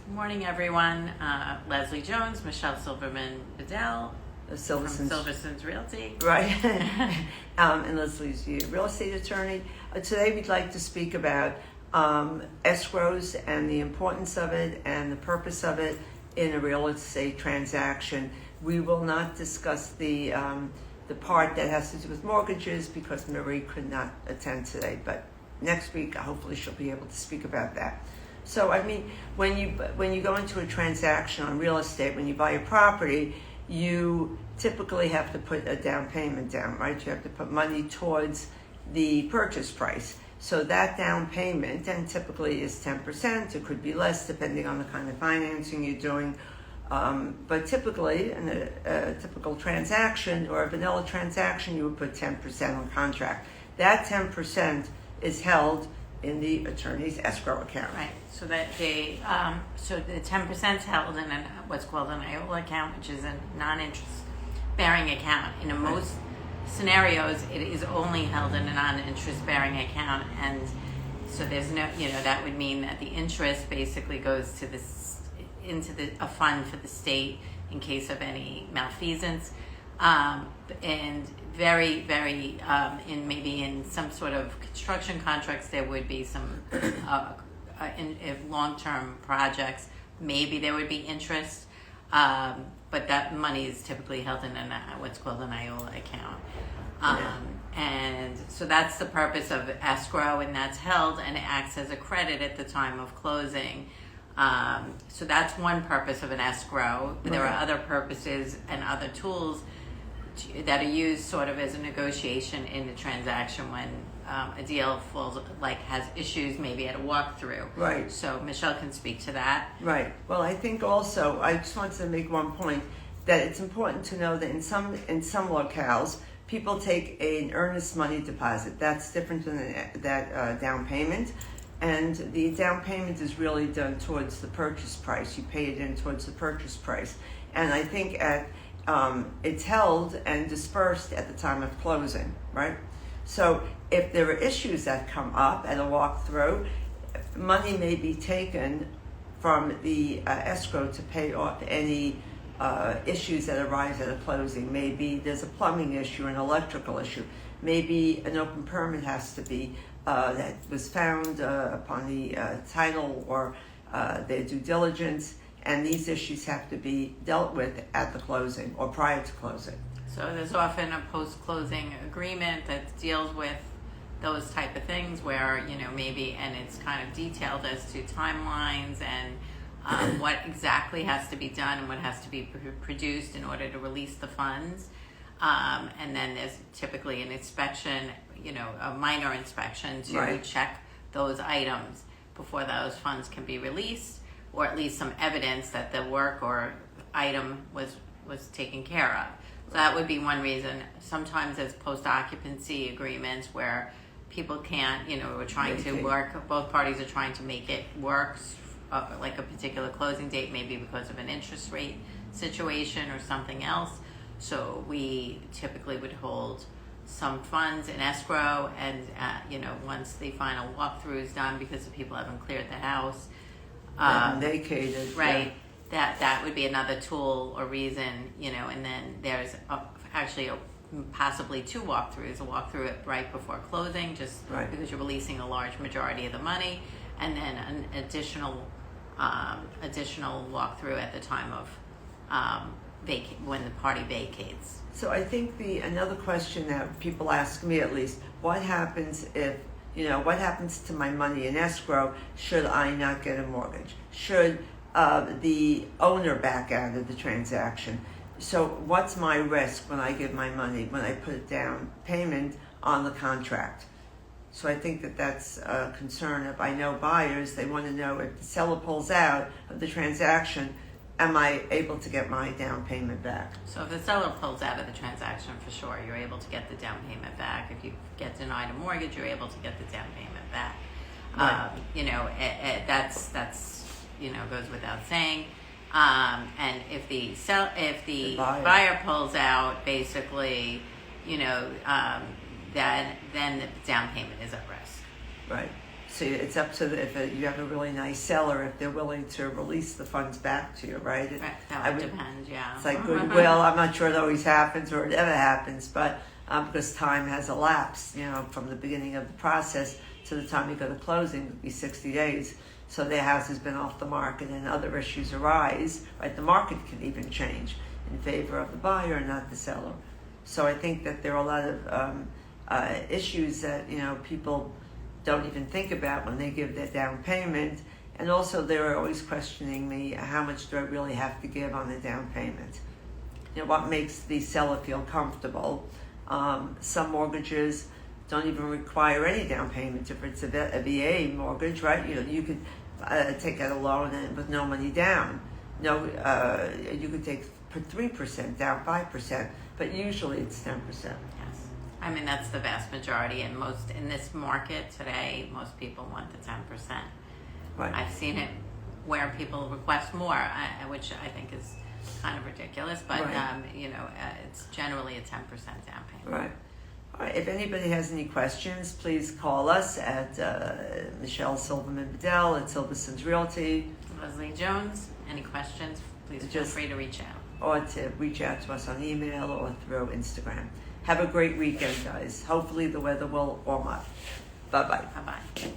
Good morning, everyone. Leslie Jones, Michelle Silverman Bedell from Silverson's Realty. Right. And Leslie's the real estate attorney. Today we'd like to speak about escrows and the importance of it and the purpose of it in a real estate transaction. We will not discuss the part that has to do with mortgages because Marie could not attend today, but next week hopefully she'll be able to speak about that. So I mean, when you go into a transaction on real estate, when you buy a property, you typically have to put a down payment down, right? You have to put money towards the purchase price. So that down payment, and typically is 10%. It could be less depending on the kind of financing you're doing. But typically, in a typical transaction or a vanilla transaction, you would put 10% on contract. That 10% is held in the attorney's escrow account. Right. So that so the 10% is held in what's called an IOLA account, which is a non-interest bearing account. In most scenarios, it is only held in a non-interest bearing account, and so there's no, that would mean that the interest basically goes to into a fund for the state in case of any malfeasance, and very, very in some sort of construction contracts there would be some in long-term projects maybe there would be interest, but that money is typically held in what's called an IOLA account. And so that's the purpose of escrow, and that's held and it acts as a credit at the time of closing. So that's one purpose of an escrow. There are other purposes and other tools that are used sort of as a negotiation in the transaction when a deal has issues maybe at a walkthrough. Right. So Michelle can speak to that. Right. Well, I think also I just wanted to make one point that it's important to know that in some locales people take an earnest money deposit. That's different than that down payment. And the down payment is really done towards the purchase price. You pay it in towards the purchase price. And I think it's held and dispersed at the time of closing, right? So if there are issues that come up at a walkthrough, money may be taken from the escrow to pay off any issues that arise at a closing. Maybe there's a plumbing issue, an electrical issue. Maybe an open permit has to be that was found upon the title or their due diligence, and these issues have to be dealt with at the closing or prior to closing. So there's often a post-closing agreement that deals with those type of things where, maybe, and it's kind of detailed as to timelines and what exactly has to be done and what has to be produced in order to release the funds. And then there's typically an inspection, a minor inspection to check those items before those funds can be released, or at least some evidence that the work or item was taken care of. So that would be one reason. Sometimes there's post-occupancy agreements where people can't, we're trying to work, both parties are trying to make it work, like a particular closing date, maybe because of an interest rate situation or something else. So we typically would hold some funds in escrow, and once the final walkthrough is done, because the people haven't cleared the house, vacated, right? Yeah. That would be another tool or reason, and then there's actually possibly two walkthroughs: a walkthrough right before closing, just because you're releasing a large majority of the money, and then an additional walkthrough at the time of when the party vacates. So I think another question that people ask me, at least, what happens if, what happens to my money in escrow should I not get a mortgage? Should the owner back out of the transaction? So what's my risk when I give my money, when I put a down payment on the contract? So I think that's a concern. If I know buyers, they want to know if the seller pulls out of the transaction, am I able to get my down payment back? So if the seller pulls out of the transaction, for sure, you're able to get the down payment back. If you get denied a mortgage, you're able to get the down payment back. Right. That's goes without saying. And if the buyer pulls out, basically, then the down payment is at risk. Right. So it's up to if you have a really nice seller, if they're willing to release the funds back to you, right? Right, that would depend, yeah. It's like goodwill. I'm not sure it always happens or it ever happens, but because time has elapsed, from the beginning of the process to the time you go to closing, it would be 60 days. So their house has been off the market and other issues arise, right? The market can even change in favor of the buyer and not the seller. So I think that there are a lot of issues that, people don't even think about when they give their down payment. And also they're always questioning me, how much do I really have to give on the down payment? What makes the seller feel comfortable? Some mortgages don't even require any down payment if it's a VA mortgage, right? You could take out a loan and with no money down. No, you could take 3% down, 5%, but usually it's 10%. Yes, I mean that's the vast majority, and most in this market today, most people want the 10%. Right. I've seen it where people request more, which I think is kind of ridiculous, but right. It's generally a 10% down payment. Right. All right. If anybody has any questions, please call us at Michelle Silverman Bedell at Silverson's Realty. Leslie Jones. Any questions? Please feel free to reach out. Or to reach out to us on email or through Instagram. Have a great weekend, guys. Hopefully the weather will warm up. Bye-bye. Bye-bye.